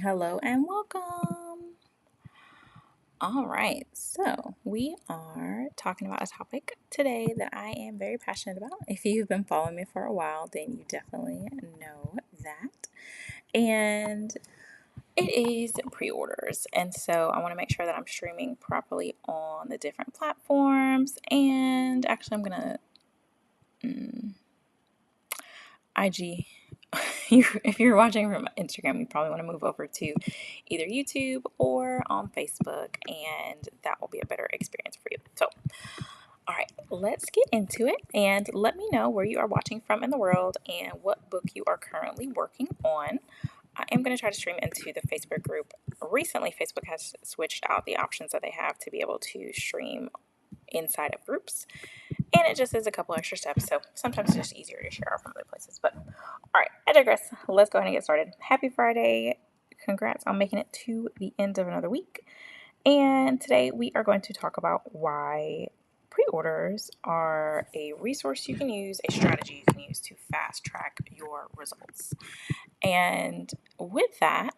Hello and welcome. All right, so we are talking about a topic today that I am very passionate about. If you've been following me for a while, then you definitely know that. And it is pre-orders. And so I want to make sure that I'm streaming properly on the different platforms. And actually, I'm going to IG. If you're watching from Instagram, you probably want to move over to either YouTube or on Facebook, and that will be a better experience for you. So, all right, let's get into it and let me know where you are watching from in the world and what book you are currently working on. I am going to try to stream into the Facebook group. Recently, Facebook has switched out the options that they have to be able to stream inside of groups, and it just is a couple extra steps, so sometimes it's just easier to share from other places. But all right, I digress. Let's go ahead and get started. Happy Friday. Congrats on making it to the end of another week. And today we are going to talk about why pre-orders are a resource you can use, a strategy you can use to fast track your results. And with that,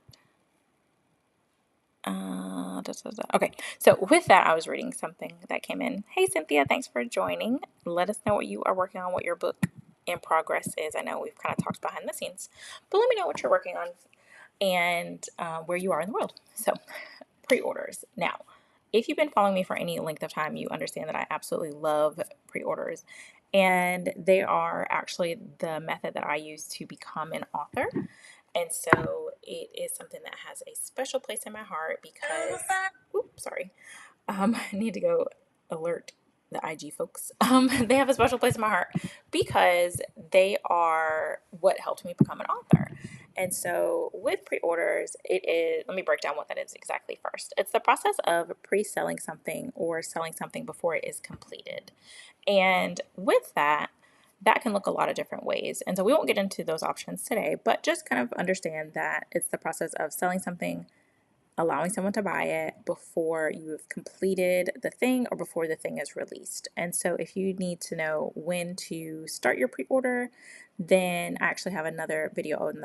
okay, so with that, I was reading something that came in. Hey, Cynthia, thanks for joining. Let us know what you are working on, what your book in progress is. I know we've kind of talked behind the scenes, but let me know what you're working on and where you are in the world. So, pre-orders. Now, if you've been following me for any length of time, you understand that I absolutely love pre-orders. And they are actually the method that I use to become an author. And so it is something that has a special place in my heart because, sorry, I need to go alert the IG folks. They have a special place in my heart because they are what helped me become an author. And so with pre-orders, it is, let me break down what that is exactly first. It's the process of pre-selling something or selling something before it is completed. And with that, that can look a lot of different ways. And so we won't get into those options today, but just kind of understand that it's the process of selling something, allowing someone to buy it before you've completed the thing or before the thing is released. And so if you need to know when to start your pre-order, then I actually have another video on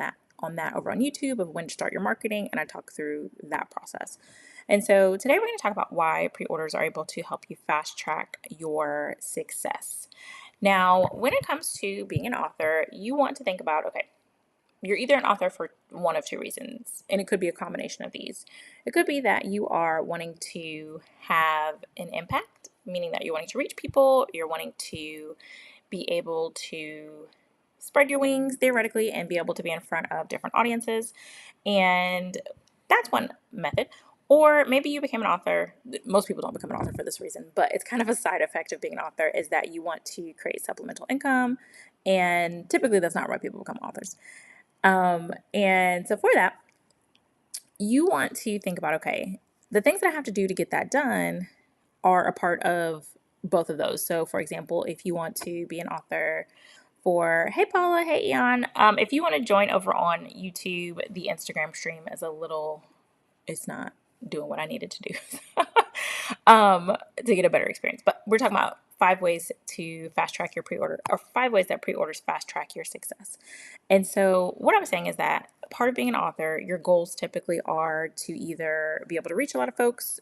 that over on YouTube of when to start your marketing, and I talk through that process. And so today we're going to talk about why pre-orders are able to help you fast track your success. Now, when it comes to being an author, you want to think about, okay, you're either an author for one of two reasons, and it could be a combination of these. It could be that you are wanting to have an impact, meaning that you're wanting to reach people, you're wanting to be able to spread your wings theoretically and be able to be in front of different audiences. And that's one method. Or maybe you became an author. Most people don't become an author for this reason, but it's kind of a side effect of being an author is that you want to create supplemental income. And typically that's not why people become authors. And so for that, you want to think about, okay, the things that I have to do to get that done are a part of both of those. So for example, if you want to be an author for, hey Paula, hey Eon, if you want to join over on YouTube, the Instagram stream is it's not doing what I needed to do to get a better experience. But we're talking about 5 ways to fast track your pre-order, or 5 ways that pre-orders fast track your success. And so what I'm saying is that part of being an author, your goals typically are to either be able to reach a lot of folks.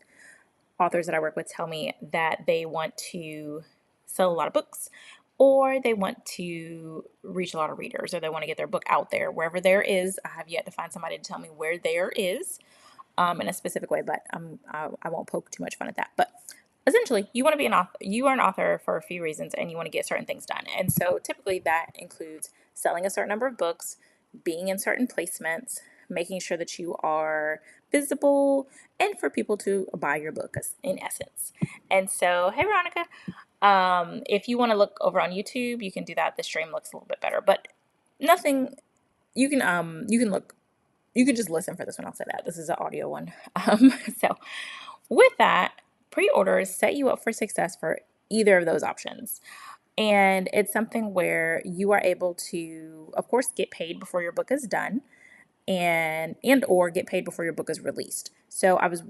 Authors that I work with tell me that they want to sell a lot of books, or they want to reach a lot of readers, or they want to get their book out there wherever there is. I have yet to find somebody to tell me where there is in a specific way, but I won't poke too much fun at that. But essentially, you want to be an author. You are an author for a few reasons, and you want to get certain things done. And so typically that includes selling a certain number of books, being in certain placements, making sure that you are visible, and for people to buy your book in essence. And so, hey Veronica, if you want to look over on YouTube, you can do that. The stream looks a little bit better, but nothing. You can look. You can just listen for this one. I'll say that this is an audio one. So, with that, pre-orders set you up for success for either of those options. And it's something where you are able to, of course, get paid before your book is done. and or get paid before your book is released. So I was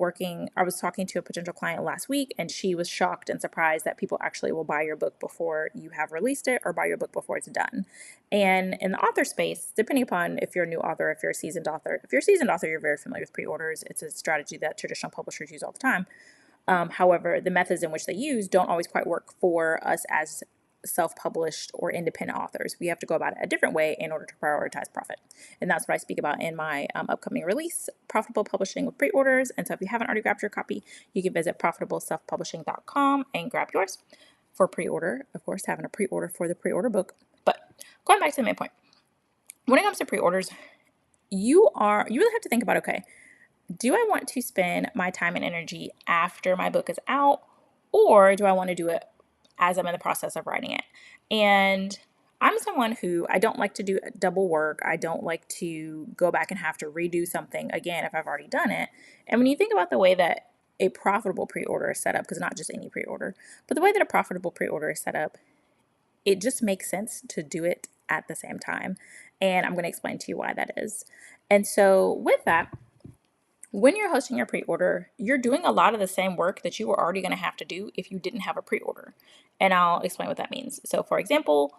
talking to a potential client last week, and she was shocked and surprised that people actually will buy your book before you have released it or buy your book before it's done. And in the author space, depending upon if you're a new author, if you're a seasoned author, you're very familiar with pre-orders. It's a strategy that traditional publishers use all the time. However, the methods in which they use don't always quite work for us as self-published or independent authors. We have to go about it a different way in order to prioritize profit. And that's what I speak about in my upcoming release, Profitable Publishing with Pre-Orders. And so if you haven't already grabbed your copy, you can visit profitableselfpublishing.com and grab yours for pre-order. Of course, having a pre-order for the pre-order book. But going back to the main point, when it comes to pre-orders, you really have to think about, okay, do I want to spend my time and energy after my book is out, or do I want to do it as I'm in the process of writing it? And I'm someone who, I don't like to do double work. I don't like to go back and have to redo something again if I've already done it. And when you think about the way that a profitable pre-order is set up, because not just any pre-order, but the way that a profitable pre-order is set up, it just makes sense to do it at the same time. And I'm going to explain to you why that is. And so with that, when you're hosting your pre-order, you're doing a lot of the same work that you were already going to have to do if you didn't have a pre-order. And I'll explain what that means. So for example,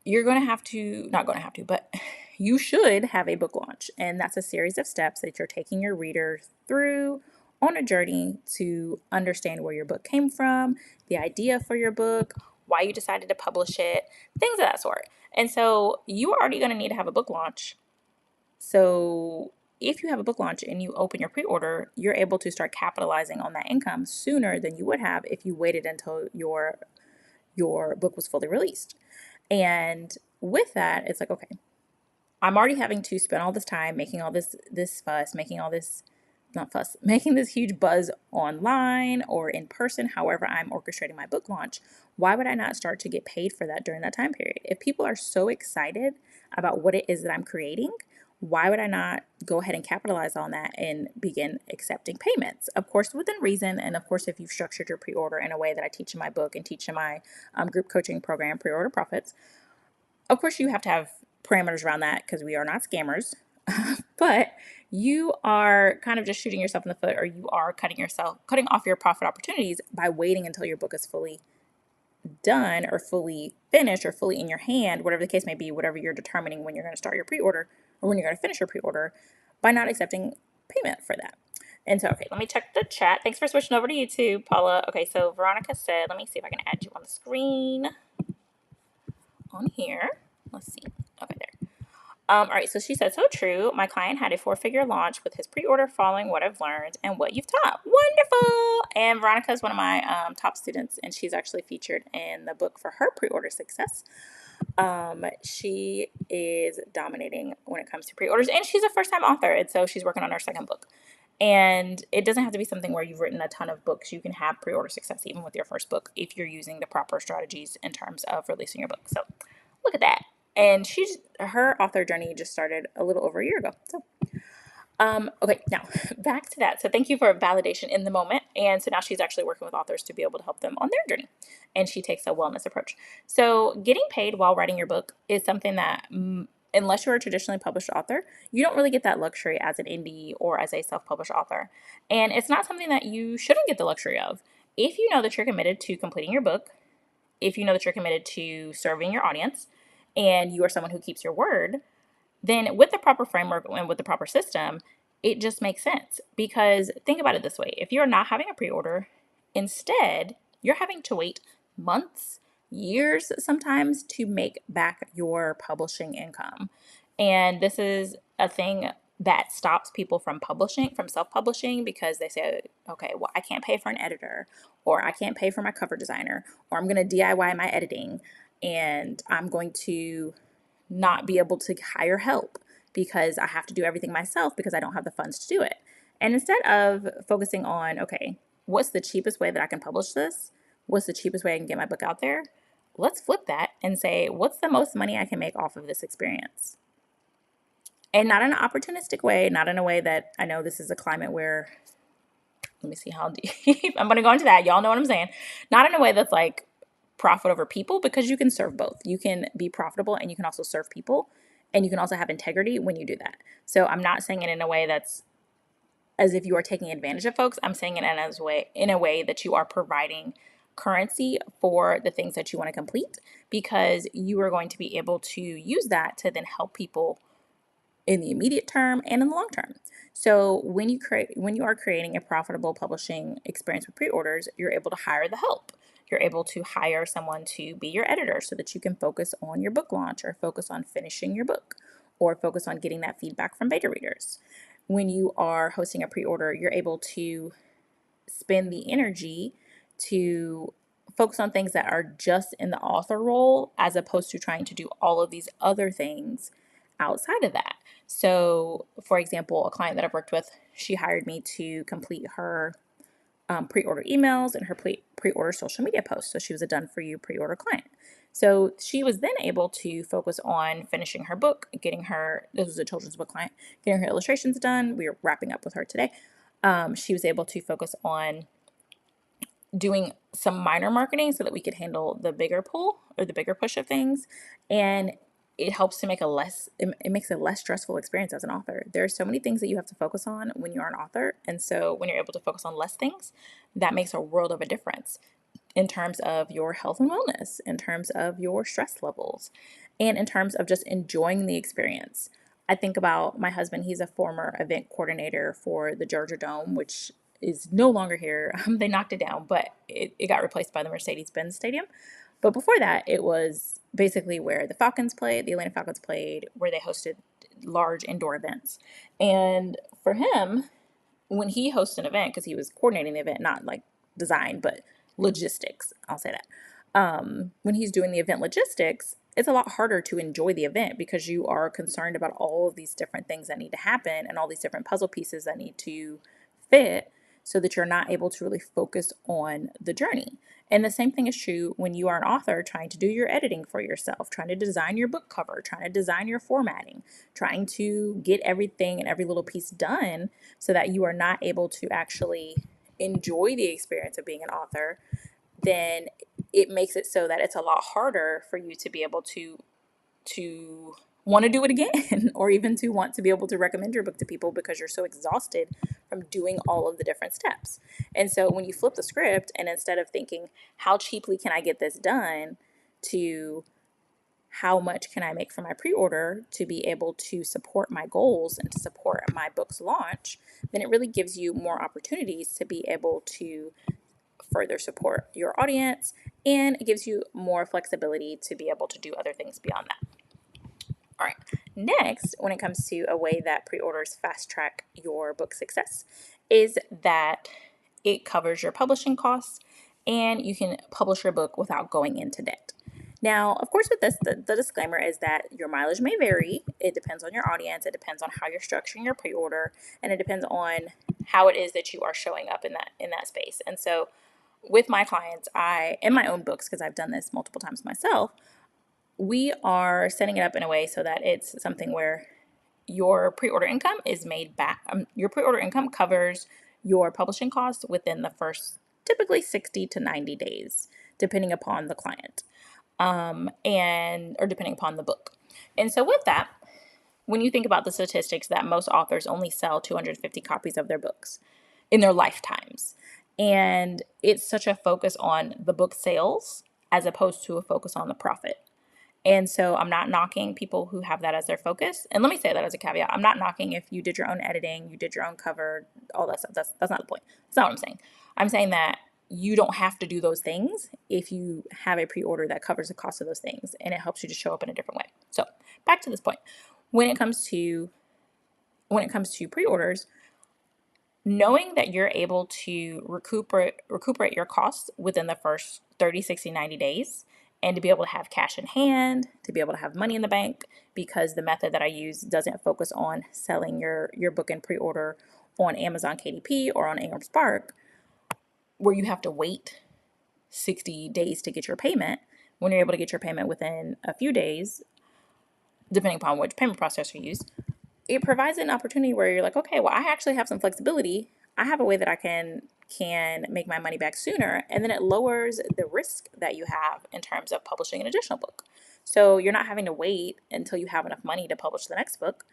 you're going to have to, not going to have to, but you should have a book launch. And that's a series of steps that you're taking your reader through on a journey to understand where your book came from, the idea for your book, why you decided to publish it, things of that sort. And so you are already going to need to have a book launch. So if you have a book launch and you open your pre-order, you're able to start capitalizing on that income sooner than you would have if you waited until your book was fully released. And with that, it's like, okay, I'm already having to spend all this time making all this fuss, making this huge buzz online or in person, however I'm orchestrating my book launch. Why would I not start to get paid for that during that time period? If people are so excited about what it is that I'm creating, why would I not go ahead and capitalize on that and begin accepting payments? Of course, within reason. And of course, if you've structured your pre-order in a way that I teach in my book and teach in my group coaching program, Pre-Order Profits, of course, you have to have parameters around that because we are not scammers. But you are kind of just shooting yourself in the foot, or you are cutting off your profit opportunities by waiting until your book is fully done or fully finished or fully in your hand, whatever the case may be, whatever you're determining when you're going to start your pre-order or when you're going to finish your pre-order, by not accepting payment for that. And so, okay, let me check the chat. Thanks for switching over to YouTube, Paula. Okay, so Veronica said, let me see if I can add you on the screen on here. Let's see. Okay, there. All right, so she said, so true. My client had a 4-figure launch with his pre-order following what I've learned and what you've taught. Wonderful. And Veronica is one of my top students, and she's actually featured in the book for her pre-order success. She is dominating when it comes to pre-orders, and she's a first-time author, and so she's working on her second book. And it doesn't have to be something where you've written a ton of books. You can have pre-order success even with your first book if you're using the proper strategies in terms of releasing your book. So look at that. And her author journey just started a little over a year ago. So, okay, now back to that. So thank you for validation in the moment. And so now she's actually working with authors to be able to help them on their journey. And she takes a wellness approach. So getting paid while writing your book is something that, unless you're a traditionally published author, you don't really get that luxury as an indie or as a self-published author. And it's not something that you shouldn't get the luxury of. If you know that you're committed to completing your book, if you know that you're committed to serving your audience, and you are someone who keeps your word, then with the proper framework and with the proper system, it just makes sense. Because think about it this way. If you're not having a pre-order, instead, you're having to wait months, years sometimes to make back your publishing income. And this is a thing that stops people from self-publishing, because they say, okay, well, I can't pay for an editor, or I can't pay for my cover designer, or I'm going to DIY my editing, and I'm going to not be able to hire help because I have to do everything myself because I don't have the funds to do it. And instead of focusing on, okay, what's the cheapest way that I can publish this? What's the cheapest way I can get my book out there? Let's flip that and say, what's the most money I can make off of this experience? And not in an opportunistic way, not in a way that, I know this is a climate where, let me see how deep, I'm going to go into that. Y'all know what I'm saying. Not in a way that's like profit over people, because you can serve both. You can be profitable and you can also serve people. And you can also have integrity when you do that. So I'm not saying it in a way that's as if you are taking advantage of folks. I'm saying it in a way that you are providing currency for the things that you want to complete, because you are going to be able to use that to then help people in the immediate term and in the long term. So when you are creating a profitable publishing experience with pre-orders, you're able to hire the help. You're able to hire someone to be your editor so that you can focus on your book launch, or focus on finishing your book, or focus on getting that feedback from beta readers. When you are hosting a pre-order, you're able to spend the energy to focus on things that are just in the author role, as opposed to trying to do all of these other things outside of that. So, for example, a client that I've worked with, she hired me to complete her pre-order emails and her pre-order social media posts. So she was a done for you pre-order client. So she was then able to focus on finishing her book, this was a children's book client, getting her illustrations done. We are wrapping up with her today. She was able to focus on doing some minor marketing so that we could handle the bigger pull or the bigger push of things. And it helps to make it makes a less stressful experience as an author. There are so many things that you have to focus on when you're an author. And so when you're able to focus on less things, that makes a world of a difference in terms of your health and wellness, in terms of your stress levels, and in terms of just enjoying the experience. I think about my husband. He's a former event coordinator for the Georgia Dome, which is no longer here. They knocked it down, but it got replaced by the Mercedes-Benz Stadium. But before that, it was basically where the Atlanta Falcons played, where they hosted large indoor events. And for him, when he hosts an event, because he was coordinating the event, not like design, but logistics, I'll say that. When he's doing the event logistics, it's a lot harder to enjoy the event because you are concerned about all of these different things that need to happen and all these different puzzle pieces that need to fit, so that you're not able to really focus on the journey. And the same thing is true when you are an author trying to do your editing for yourself, trying to design your book cover, trying to design your formatting, trying to get everything and every little piece done so that you are not able to actually enjoy the experience of being an author. Then it makes it so that it's a lot harder for you to be able to want to do it again or even to want to be able to recommend your book to people, because you're so exhausted from doing all of the different steps. And so when you flip the script, and instead of thinking, how cheaply can I get this done, to how much can I make for my pre-order to be able to support my goals and to support my book's launch, then it really gives you more opportunities to be able to further support your audience, and it gives you more flexibility to be able to do other things beyond that. All right, next, when it comes to a way that pre-orders fast track your book success, is that it covers your publishing costs and you can publish your book without going into debt. Now, of course, with this, the disclaimer is that your mileage may vary. It depends on your audience. It depends on how you're structuring your pre-order, and it depends on how it is that you are showing up in that space. And so with my clients, in my own books, because I've done this multiple times myself, we are setting it up in a way so that it's something where your pre-order income is made back. Your pre-order income covers your publishing costs within the first typically 60 to 90 days, depending upon the client, or depending upon the book. And so with that, when you think about the statistics that most authors only sell 250 copies of their books in their lifetimes, and it's such a focus on the book sales as opposed to a focus on the profit. And so I'm not knocking people who have that as their focus. And let me say that as a caveat. I'm not knocking if you did your own editing, you did your own cover, all that stuff. That's not the point. That's not what I'm saying. I'm saying that you don't have to do those things if you have a pre-order that covers the cost of those things, and it helps you to show up in a different way. So back to this point. When it comes to pre-orders, knowing that you're able to recuperate your costs within the first 30, 60, 90 days, and to be able to have cash in hand, to be able to have money in the bank, because the method that I use doesn't focus on selling your book in pre-order on Amazon KDP or on Ingram Spark, where you have to wait 60 days to get your payment. When you're able to get your payment within a few days, depending upon which payment processor you use, it provides an opportunity where you're like, okay, well, I actually have some flexibility. I have a way that I can can make my money back sooner. And then it lowers the risk that you have in terms of publishing an additional book. So you're not having to wait until you have enough money to publish the next book,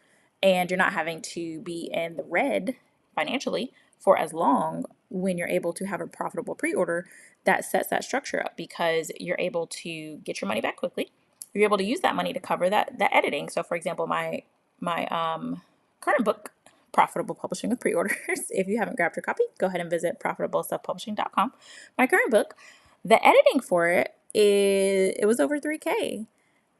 and you're not having to be in the red financially for as long when you're able to have a profitable pre-order that sets that structure up, because you're able to get your money back quickly. You're able to use that money to cover that editing. So for example, my current book, Profitable Publishing with Preorders. If you haven't grabbed your copy, go ahead and visit profitableselfpublishing.com. My current book, the editing for it was over 3K.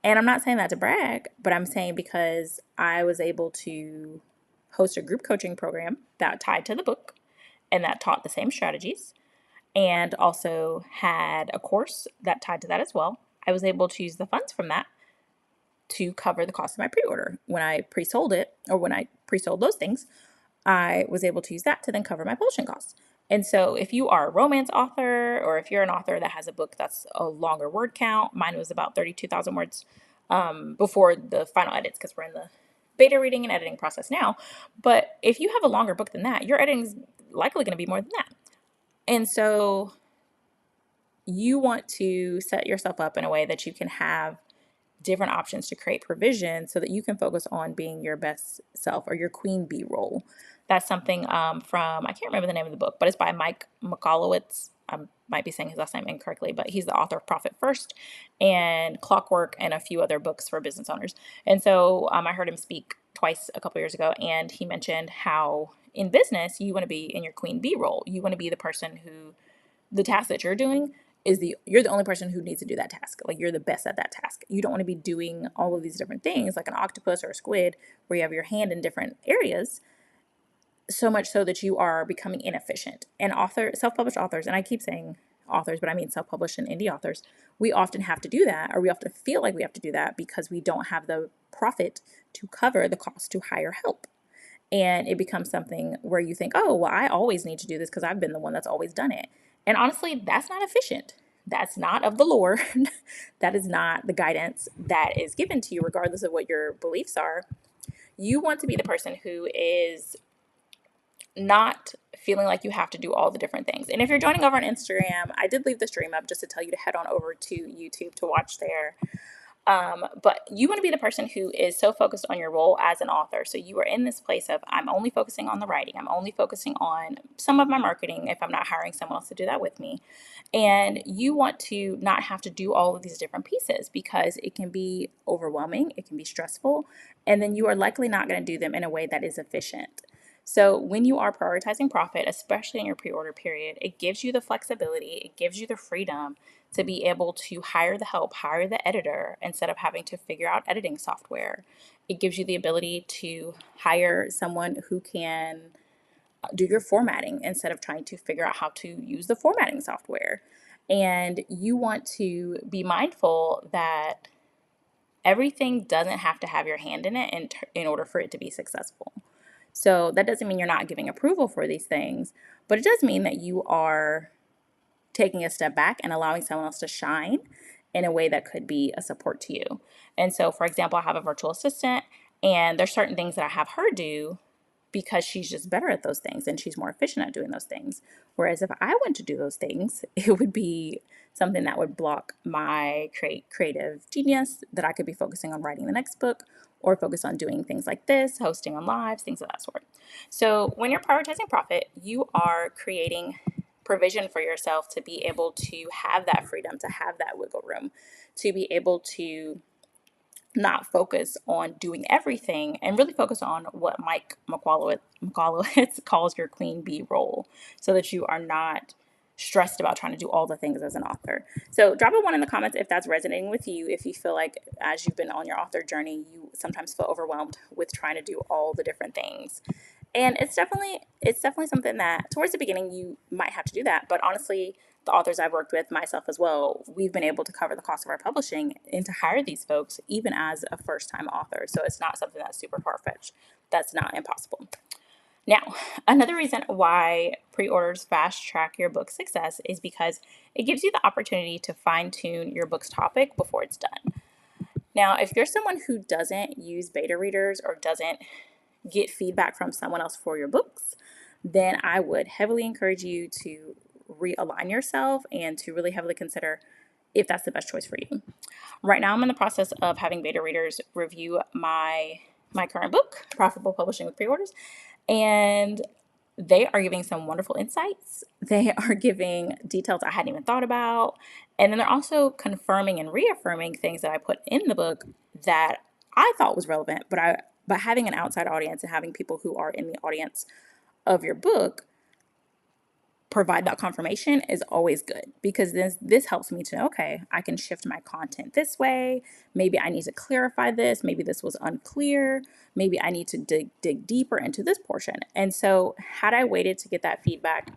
And I'm not saying that to brag, but I'm saying because I was able to host a group coaching program that tied to the book and that taught the same strategies, and also had a course that tied to that as well. I was able to use the funds from that to cover the cost of my pre-order. When I pre-sold it, or when I pre-sold those things, I was able to use that to then cover my publishing costs. And so if you are a romance author, or if you're an author that has a book that's a longer word count, mine was about 32,000 words before the final edits, because we're in the beta reading and editing process now. But if you have a longer book than that, your editing is likely going to be more than that. And so you want to set yourself up in a way that you can have different options to create provision so that you can focus on being your best self, or your queen bee role. That's something from, I can't remember the name of the book, but it's by Mike Michalowicz. I might be saying his last name incorrectly, but he's the author of Profit First and Clockwork and a few other books for business owners. And so I heard him speak twice a couple years ago, and he mentioned how in business, you want to be in your queen bee role. You want to be the person who, the task that you're doing you're the only person who needs to do that task. Like, you're the best at that task. You don't want to be doing all of these different things like an octopus or a squid, where you have your hand in different areas, so much so that you are becoming inefficient. And self-published authors, and I keep saying authors, but I mean self-published and indie authors, we often have to do that, or we often feel like we have to do that, because we don't have the profit to cover the cost to hire help. And it becomes something where you think, oh, well, I always need to do this because I've been the one that's always done it. And honestly, that's not efficient. That's not of the Lord. That is not the guidance that is given to you, regardless of what your beliefs are. You want to be the person who is not feeling like you have to do all the different things. And if you're joining over on Instagram, I did leave the stream up just to tell you to head on over to YouTube to watch there. But you want to be the person who is so focused on your role as an author. So you are in this place of, I'm only focusing on the writing. I'm only focusing on some of my marketing if I'm not hiring someone else to do that with me. And you want to not have to do all of these different pieces, because it can be overwhelming. It can be stressful. And then you are likely not going to do them in a way that is efficient. So when you are prioritizing profit, especially in your pre-order period, it gives you the flexibility, it gives you the freedom to be able to hire the help, hire the editor, instead of having to figure out editing software. It gives you the ability to hire someone who can do your formatting instead of trying to figure out how to use the formatting software. And you want to be mindful that everything doesn't have to have your hand in it in order for it to be successful. So that doesn't mean you're not giving approval for these things, but it does mean that you are taking a step back and allowing someone else to shine in a way that could be a support to you. And so, for example, I have a virtual assistant, and there's certain things that I have her do because she's just better at those things and she's more efficient at doing those things. Whereas if I went to do those things, it would be something that would block my creative genius, that I could be focusing on writing the next book, or focus on doing things like this, hosting on lives, things of that sort. So when you're prioritizing profit, you are creating provision for yourself to be able to have that freedom, to have that wiggle room, to be able to not focus on doing everything and really focus on what Mike Michalowicz calls your queen bee role, so that you are not stressed about trying to do all the things as an author. So drop a 1 in the comments if that's resonating with you, if you feel like as you've been on your author journey, you sometimes feel overwhelmed with trying to do all the different things. And it's definitely something that towards the beginning you might have to do that. But honestly, the authors I've worked with, myself as well, we've been able to cover the cost of our publishing and to hire these folks even as a first-time author. So it's not something that's super far-fetched. That's not impossible. Now, another reason why pre-orders fast track your book success is because it gives you the opportunity to fine-tune your book's topic before it's done. Now, if you're someone who doesn't use beta readers or doesn't get feedback from someone else for your books, then I would heavily encourage you to realign yourself and to really heavily consider if that's the best choice for you. Right now, I'm in the process of having beta readers review my current book, Profitable Publishing with Preorders, and they are giving some wonderful insights. They are giving details I hadn't even thought about, and then they're also confirming and reaffirming things that I put in the book that I thought was relevant, but having an outside audience and having people who are in the audience of your book provide that confirmation is always good, because this helps me to know, okay, I can shift my content this way. Maybe I need to clarify this. Maybe this was unclear. Maybe I need to dig deeper into this portion. And so had I waited to get that feedback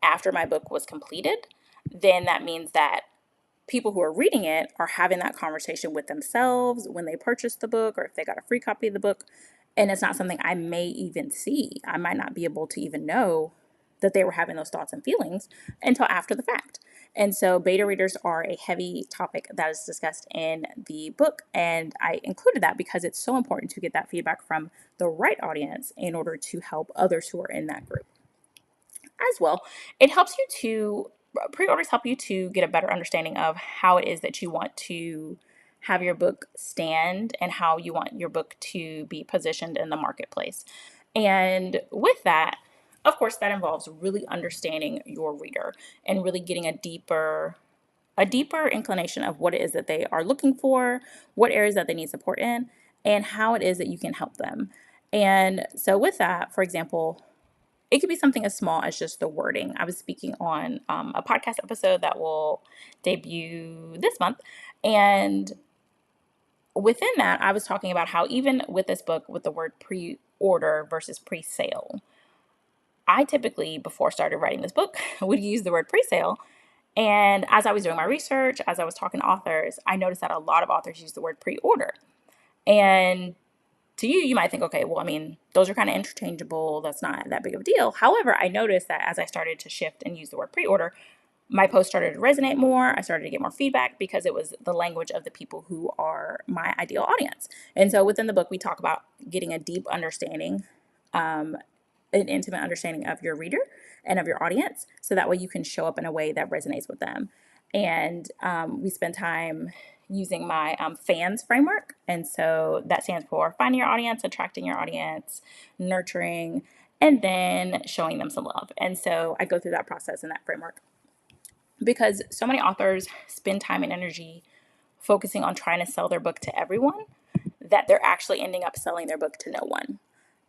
after my book was completed, then that means that people who are reading it are having that conversation with themselves when they purchase the book or if they got a free copy of the book. And it's not something I may even see. I might not be able to even know that they were having those thoughts and feelings until after the fact. And so beta readers are a heavy topic that is discussed in the book. And I included that because it's so important to get that feedback from the right audience in order to help others who are in that group as well. It helps you to, pre-orders help you to get a better understanding of how it is that you want to have your book stand and how you want your book to be positioned in the marketplace. And with that, of course, that involves really understanding your reader and really getting a deeper inclination of what it is that they are looking for, what areas that they need support in, and how it is that you can help them. And so with that, for example, it could be something as small as just the wording. I was speaking on a podcast episode that will debut this month. And within that, I was talking about how even with this book, with the word pre-order versus pre-sale, I typically, before I started writing this book, would use the word pre-sale. And as I was doing my research, as I was talking to authors, I noticed that a lot of authors use the word pre-order. And to you, you might think, okay, well, I mean, those are kind of interchangeable. That's not that big of a deal. However, I noticed that as I started to shift and use the word pre-order, my post started to resonate more. I started to get more feedback because it was the language of the people who are my ideal audience. And so within the book, we talk about getting a deep understanding, an intimate understanding of your reader and of your audience, so that way you can show up in a way that resonates with them. And we spend time using my FANS framework. And so that stands for finding your audience, attracting your audience, nurturing, and then showing them some love. And so I go through that process in that framework because so many authors spend time and energy focusing on trying to sell their book to everyone that they're actually ending up selling their book to no one.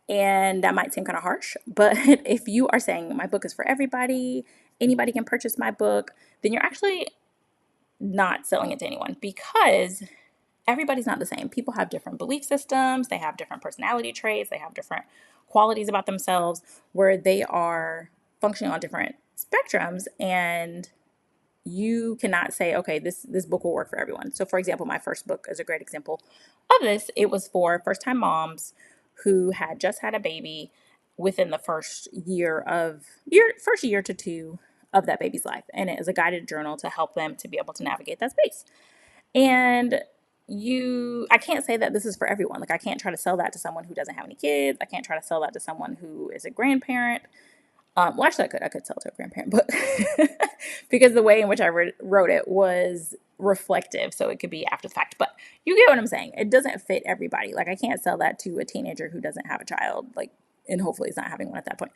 And that might seem kind of harsh, but if you are saying my book is for everybody, anybody can purchase my book, then you're actually not selling it to anyone, because everybody's not the same. People have different belief systems, they have different personality traits, they have different qualities about themselves where they are functioning on different spectrums, and you cannot say, okay, this book will work for everyone. So for example, my first book is a great example of this. It was for first-time moms who had just had a baby within the first year to two of that baby's life. And it is a guided journal to help them to be able to navigate that space. And I can't say that this is for everyone. Like, I can't try to sell that to someone who doesn't have any kids. I can't try to sell that to someone who is a grandparent. Well, actually, I could sell it to a grandparent, but because the way in which I wrote it was reflective, so it could be after the fact. But you get what I'm saying. It doesn't fit everybody. Like, I can't sell that to a teenager who doesn't have a child, like, and hopefully is not having one at that point.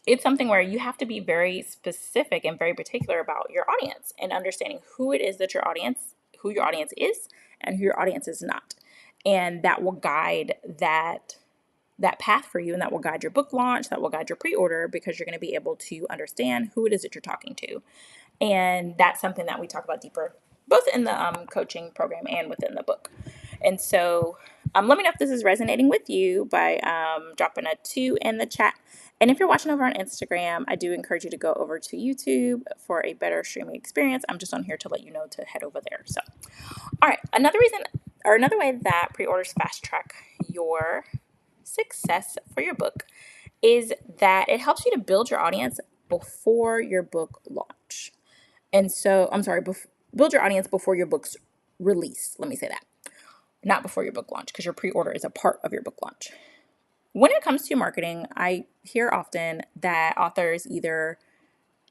It's something where you have to be very specific and very particular about your audience and understanding who it is that who your audience is, and who your audience is not, and that will guide that path for you, and that will guide your book launch, that will guide your pre-order, because you're going to be able to understand who it is that you're talking to. And that's something that we talk about deeper, both in the coaching program and within the book. And so let me know if this is resonating with you by dropping a 2 in the chat. And if you're watching over on Instagram, I do encourage you to go over to YouTube for a better streaming experience. I'm just on here to let you know to head over there. So, all right, another way that pre-orders fast track your success for your book is that it helps you to build your audience before your book launch. And so, build your audience before your book's release. Let me say that. Not before your book launch, because your pre-order is a part of your book launch. When it comes to marketing, I hear often that authors either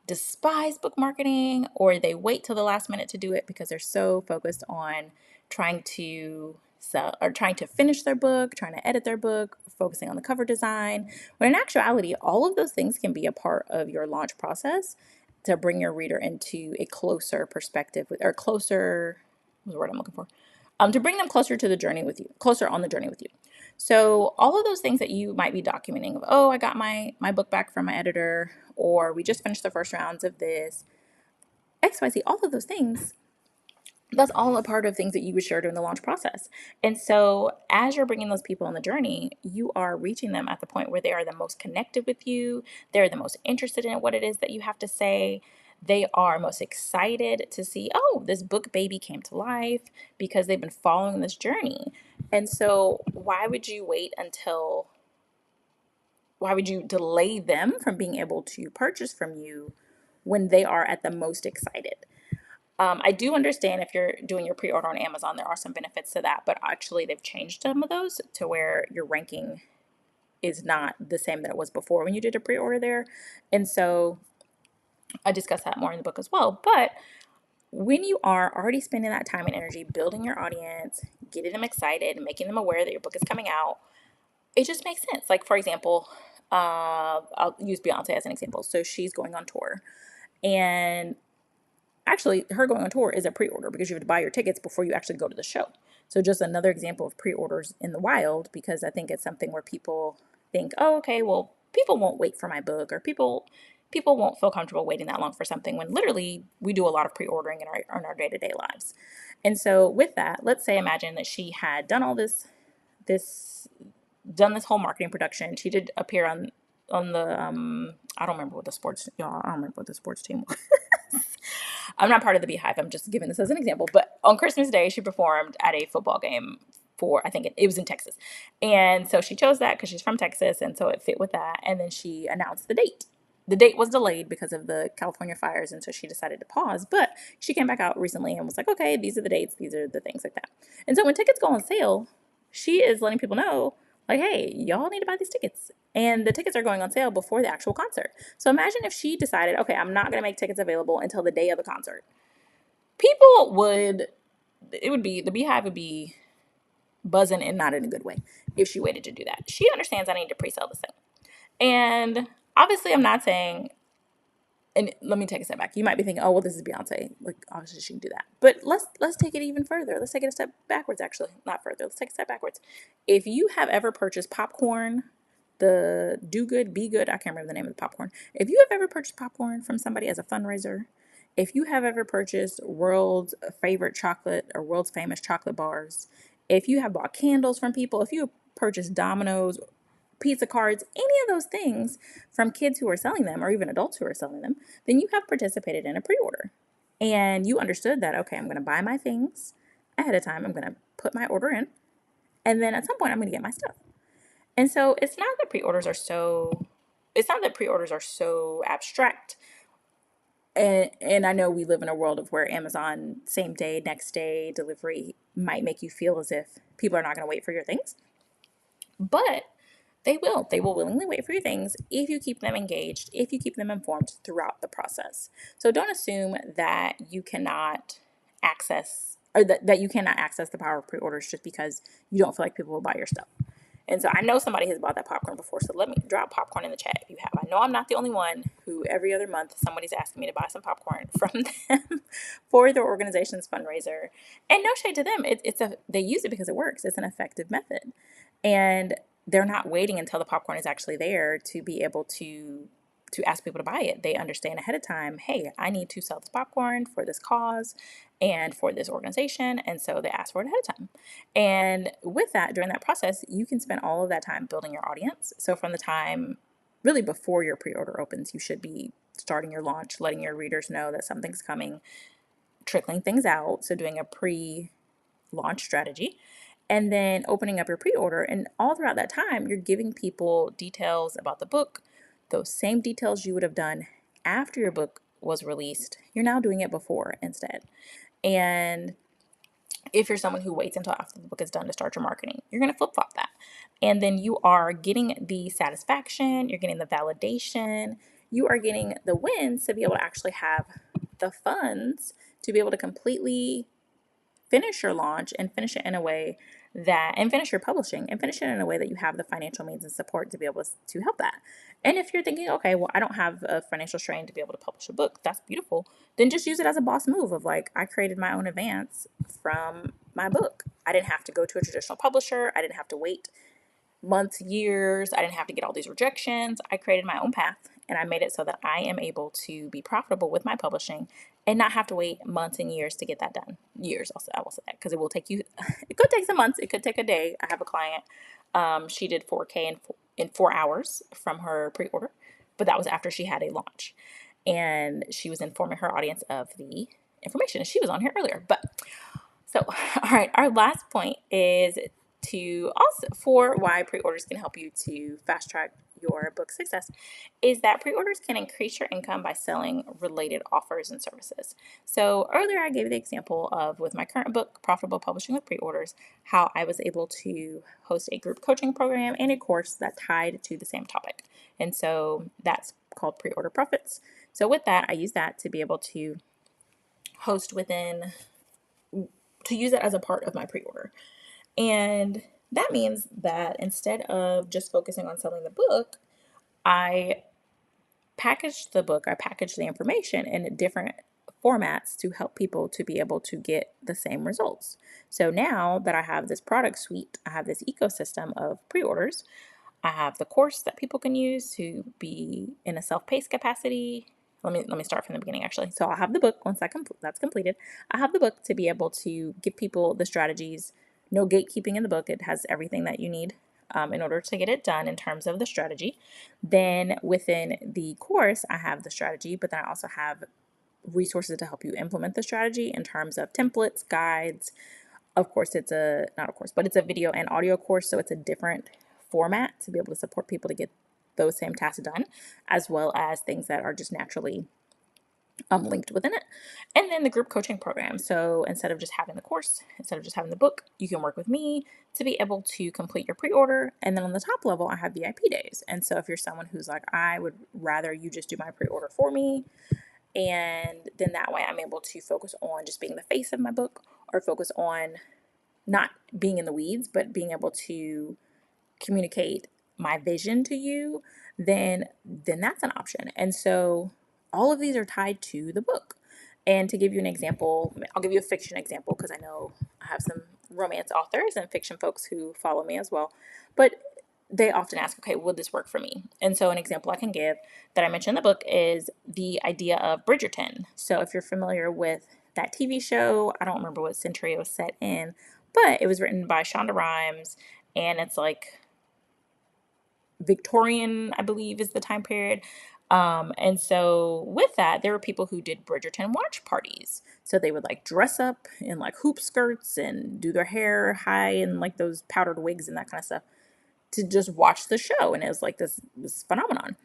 despise book marketing or they wait till the last minute to do it because they're so focused on trying to sell or trying to finish their book, trying to edit their book, focusing on the cover design. When in actuality, all of those things can be a part of your launch process to bring your reader into a closer perspective or closer, what's the word I'm looking for? To bring them closer to the journey with you, closer on the journey with you. So all of those things that you might be documenting of, oh, I got my book back from my editor, or we just finished the first rounds of this, XYZ, all of those things, that's all a part of things that you would share during the launch process. And so as you're bringing those people on the journey, you are reaching them at the point where they are the most connected with you. They're the most interested in what it is that you have to say. They are most excited to see, oh, this book baby came to life because they've been following this journey. And so why would you delay them from being able to purchase from you when they are at the most excited? I do understand if you're doing your pre-order on Amazon, there are some benefits to that, but actually they've changed some of those to where your ranking is not the same that it was before when you did a pre-order there. And so I discuss that more in the book as well. But when you are already spending that time and energy building your audience, getting them excited, making them aware that your book is coming out, it just makes sense. Like, for example, I'll use Beyonce as an example. So she's going on tour, and actually, her going on tour is a pre-order because you have to buy your tickets before you actually go to the show. So just another example of pre-orders in the wild, because I think it's something where people think, oh, okay, well, people won't wait for my book, or people won't feel comfortable waiting that long for something, when literally we do a lot of pre-ordering in our day-to-day lives. And so with that, let's say imagine that she had done all this done this whole marketing production. She did appear on the I don't remember what the sports y'all I don't remember what the sports team was. I'm not part of the Beehive. I'm just giving this as an example. But on Christmas Day, she performed at a football game for, I think it was in Texas. And so she chose that because she's from Texas. And so it fit with that. And then she announced the date. The date was delayed because of the California fires. And so she decided to pause. But she came back out recently and was like, okay, these are the dates. These are the things like that. And so when tickets go on sale, she is letting people know, like, hey, y'all need to buy these tickets. And the tickets are going on sale before the actual concert. So imagine if she decided, okay, I'm not going to make tickets available until the day of the concert. The Beehive would be buzzing, and not in a good way, if she waited to do that. She understands I need to pre-sell this thing. And obviously I'm not saying, and let me take a step back. You might be thinking, oh, well, this is Beyonce. Like, obviously she can do that. But let's take it even further. Let's take it a step backwards, actually. Not further. Let's take a step backwards. If you have ever purchased popcorn, the Do Good, Be Good, I can't remember the name of the popcorn. If you have ever purchased popcorn from somebody as a fundraiser, if you have ever purchased world's favorite chocolate or world's famous chocolate bars, if you have bought candles from people, if you have purchased Domino's, pizza cards, any of those things from kids who are selling them or even adults who are selling them, then you have participated in a pre-order. And you understood that, okay, I'm going to buy my things ahead of time. I'm going to put my order in. And then at some point, I'm going to get my stuff. And so it's not that pre-orders are so abstract. And I know we live in a world of where Amazon same day, next day delivery might make you feel as if people are not going to wait for your things. But they will. They will willingly wait for your things if you keep them engaged, if you keep them informed throughout the process. So don't assume that you cannot access that you cannot access the power of pre-orders just because you don't feel like people will buy your stuff. And so I know somebody has bought that popcorn before, so let me drop popcorn in the chat if you have. I know I'm not the only one who every other month somebody's asking me to buy some popcorn from them for their organization's fundraiser. And no shade to them. They use it because it works. It's an effective method. And they're not waiting until the popcorn is actually there to be able to ask people to buy it. They understand ahead of time, hey, I need to sell this popcorn for this cause and for this organization. And so they ask for it ahead of time. And with that, during that process, you can spend all of that time building your audience. So from the time really before your pre-order opens, you should be starting your launch, letting your readers know that something's coming, trickling things out. So doing a pre-launch strategy, and then opening up your pre-order. And all throughout that time, you're giving people details about the book, those same details you would have done after your book was released. You're now doing it before instead. And if you're someone who waits until after the book is done to start your marketing, you're going to flip-flop that. And then you are getting the satisfaction, you're getting the validation, you are getting the wins to be able to actually have the funds to be able to completely finish your launch and finish it in a way and finish your publishing and finish it in a way that you have the financial means and support to be able to help that. And if you're thinking, okay, well, I don't have a financial strain to be able to publish a book, that's beautiful. Then just use it as a boss move of like, I created my own advance from my book. I didn't have to go to a traditional publisher. I didn't have to wait months, years. I didn't have to get all these rejections. I created my own path and I made it so that I am able to be profitable with my publishing and not have to wait months and years to get that done. Years, I will say that, because it will take you, it could take some months. It could take a day. I have a client. She did 4K in 4 hours from her pre-order, but that was after she had a launch and she was informing her audience of the information. And she was on here earlier, but so, all right, our last point is for why pre-orders can help you to fast track your book success is that pre-orders can increase your income by selling related offers and services. So earlier I gave the example of with my current book, Profitable Publishing with Pre-orders, how I was able to host a group coaching program and a course that tied to the same topic. And so that's called Pre-order Profits. So with that, I use that to be able to host to use it as a part of my pre-order. And that means that instead of just focusing on selling the book, I packaged the information in different formats to help people to be able to get the same results. So now that I have this product suite, I have this ecosystem of pre-orders. I have the course that people can use to be in a self-paced capacity. Let me start from the beginning actually. So I'll have the book once that's completed. I have the book to be able to give people the strategies. No gatekeeping in the book. It has everything that you need in order to get it done in terms of the strategy. Then within the course, I have the strategy, but then I also have resources to help you implement the strategy in terms of templates, guides. Of course, it's a video and audio course, so it's a different format to be able to support people to get those same tasks done, as well as things that are just naturally linked within it. And then the group coaching program. So instead of just having the course, instead of just having the book, you can work with me to be able to complete your pre-order. And then on the top level, I have VIP days. And so if you're someone who's like, I would rather you just do my pre-order for me, and then that way I'm able to focus on just being the face of my book, or focus on not being in the weeds, but being able to communicate my vision to you, then that's an option. And so all of these are tied to the book. And to give you an example, I'll give you a fiction example because I know I have some romance authors and fiction folks who follow me as well. But they often ask, okay, would this work for me? And so an example I can give that I mentioned in the book is the idea of Bridgerton. So if you're familiar with that TV show, I don't remember what century it was set in, but it was written by Shonda Rhimes, and it's like Victorian, I believe, is the time period. And so with that, there were people who did Bridgerton watch parties. So they would like dress up in like hoop skirts and do their hair high and like those powdered wigs and that kind of stuff to just watch the show. And it was like this phenomenon.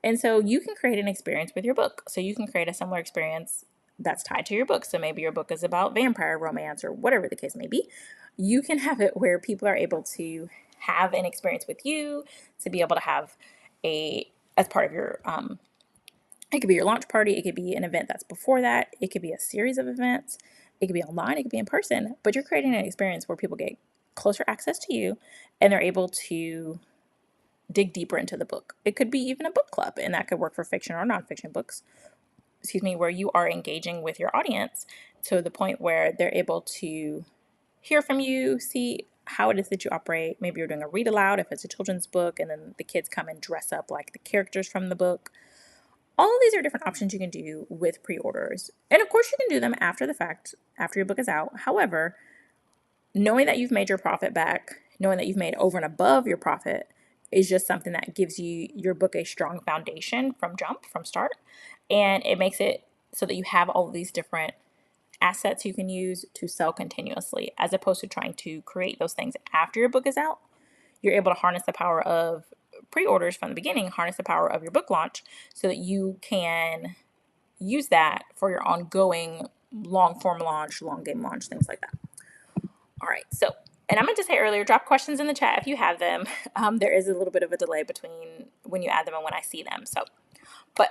And so you can create an experience with your book. So you can create a similar experience that's tied to your book. So maybe your book is about vampire romance or whatever the case may be. You can have it where people are able to have an experience with you, to be able to have as part of your, it could be your launch party. It could be an event that's before that. It could be a series of events. It could be online. It could be in person, but you're creating an experience where people get closer access to you and they're able to dig deeper into the book. It could be even a book club, and that could work for fiction or nonfiction books, where you are engaging with your audience to the point where they're able to hear from you, see how it is that you operate. Maybe you're doing a read aloud if it's a children's book, and then the kids come and dress up like the characters from the book. All of these are different options you can do with pre-orders. And of course, you can do them after the fact, after your book is out. However, knowing that you've made your profit back, knowing that you've made over and above your profit is just something that gives your book a strong foundation from start. And it makes it so that you have all of these different assets you can use to sell continuously, as opposed to trying to create those things after your book is out. You're able to harness the power of pre-orders from the beginning, harness the power of your book launch so that you can use that for your ongoing long form launch, long game launch, things like that. All right, so And I meant to say earlier, drop questions in the chat if you have them. There is a little bit of a delay between when you add them and when I see them. But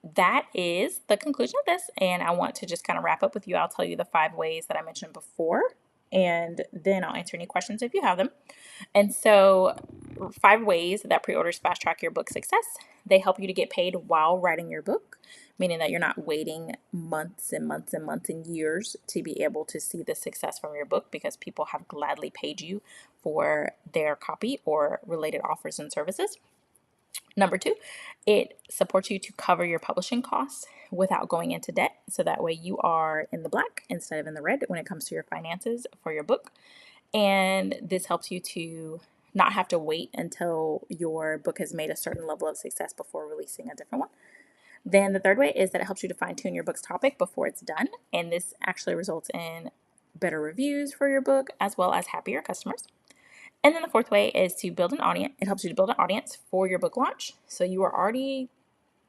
that is the conclusion of this. And I want to just kind of wrap up with you. I'll tell you the 5 ways that I mentioned before, and then I'll answer any questions if you have them. And so 5 ways that pre-orders fast track your book success. They help you to get paid while writing your book, meaning that you're not waiting months and months and months and years to be able to see the success from your book, because people have gladly paid you for their copy or related offers and services. Number 2, it supports you to cover your publishing costs without going into debt. So that way you are in the black instead of in the red when it comes to your finances for your book. And this helps you to not have to wait until your book has made a certain level of success before releasing a different one. Then the third way is that it helps you to fine tune your book's topic before it's done. And this actually results in better reviews for your book as well as happier customers. And then the fourth way is to build an audience. It helps you to build an audience for your book launch. So you are already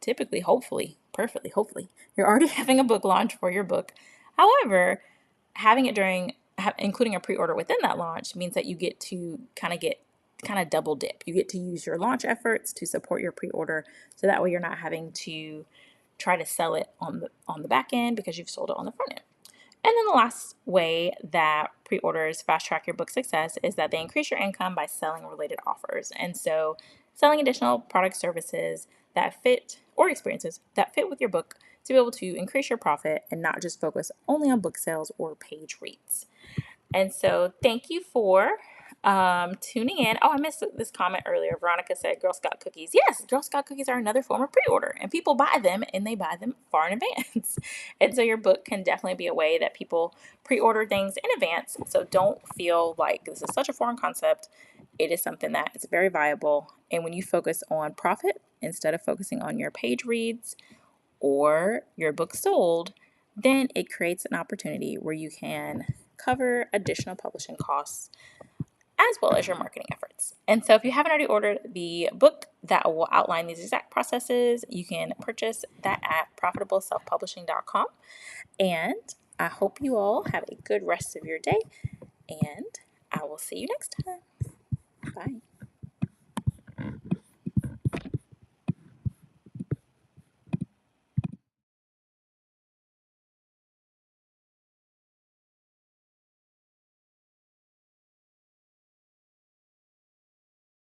typically, hopefully, you're already having a book launch for your book. However, having it including a pre-order within that launch means that you get to kind of double dip. You get to use your launch efforts to support your pre-order, so that way you're not having to try to sell it on the back end because you've sold it on the front end. And then the last way that pre-orders fast track your book success is that they increase your income by selling related offers. And so selling additional product services that fit, or experiences that fit with your book, to be able to increase your profit and not just focus only on book sales or page reads. And so thank you for tuning in. Oh, I missed this comment earlier. Veronica said Girl Scout cookies. Yes, Girl Scout cookies are another form of pre-order, and people buy them, and they buy them far in advance. And so your book can definitely be a way that people pre-order things in advance. So don't feel like this is such a foreign concept. It is something that is very viable. And when you focus on profit instead of focusing on your page reads or your book sold, then it creates an opportunity where you can cover additional publishing costs as well as your marketing efforts. And so if you haven't already ordered the book that will outline these exact processes, you can purchase that at profitableselfpublishing.com. And I hope you all have a good rest of your day, and I will see you next time. Bye.